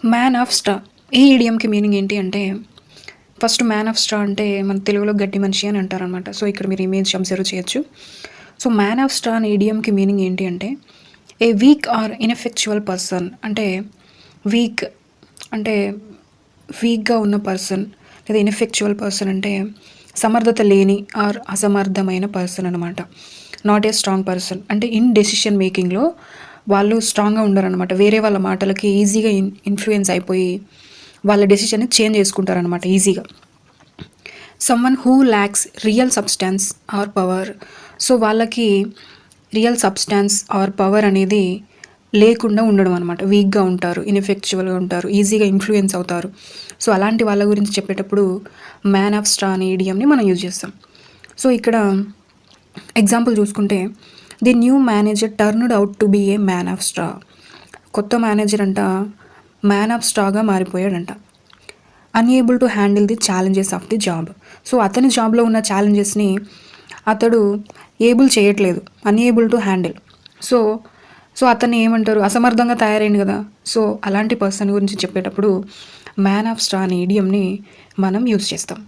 Man of straw. ఈ ఈడియంకి meaning ఏంటి అంటే, ఫస్ట్ మ్యాన్ ఆఫ్ స్ట్రా అంటే మన తెలుగులో గట్టి మనిషి అని అంటారనమాట. సో, ఇక్కడ మీరు ఇమేజ్ అబ్జర్వ్ చేయొచ్చు. సో, మ్యాన్ ఆఫ్ స్ట్రా అనే ఈడియంకి మీనింగ్ ఏంటి అంటే, ఏ వీక్ ఆర్ ఇన్‌ఎఫెక్చువల్ పర్సన్ అంటే వీక్ అంటే వీక్‌గా ఉన్న పర్సన్ లేదా ఇన్‌ఎఫెక్చువల్ పర్సన్ అంటే సమర్థత లేని ఆర్ అసమర్థమైన పర్సన్ అనమాట. నాట్ ఏ స్ట్రాంగ్ పర్సన్ అంటే ఇన్ డెసిషన్ మేకింగ్‌లో వాళ్ళు స్ట్రాంగ్‌గా ఉండరనమాట. వేరే వాళ్ళ మాటలకి ఈజీగా ఇన్‌ఫ్లూయెన్స్ అయిపోయి వాళ్ళ డెసిషన్‌ని చేంజ్ చేసుకుంటారనమాట ఈజీగా. Someone who lacks real substance or power. So, వాళ్ళకి రియల్ సబ్‌స్టాన్స్ ఆర్ పవర్ అనేది లేకుండా ఉండడం అనమాట. వీక్‌గా ఉంటారు, ఇన్‌ఎఫెక్చువల్‌గా ఉంటారు, ఈజీగా ఇన్‌ఫ్లూయెన్స్ అవుతారు. సో, అలాంటి వాళ్ళ గురించి చెప్పేటప్పుడు మ్యాన్ ఆఫ్ స్ట్రా అనే ఈడియంని మనం యూజ్ చేస్తాం. సో, ఇక్కడ ఎగ్జాంపుల్ చూసుకుంటే, the new manager turned out to be a man of straw. కొత్త మేనేజర్ అంట మ్యాన్ ఆఫ్ స్ట్రాగా మారిపోయాడంట. Unable to handle the challenges of the job. So, అతని జాబ్‌లో ఉన్న ఛాలెంజెస్‌ని అతడు ఏబుల్ చేయట్లేదు. Unable to handle. సో, అతన్ని ఏమంటారు? అసమర్థంగా తయారైండు గదా! సో, అలాంటి పర్సన్ గురించి చెప్పేటప్పుడు మ్యాన్ ఆఫ్ స్ట్రా అనే ఈడియంని మనం యూజ్ చేస్తాం.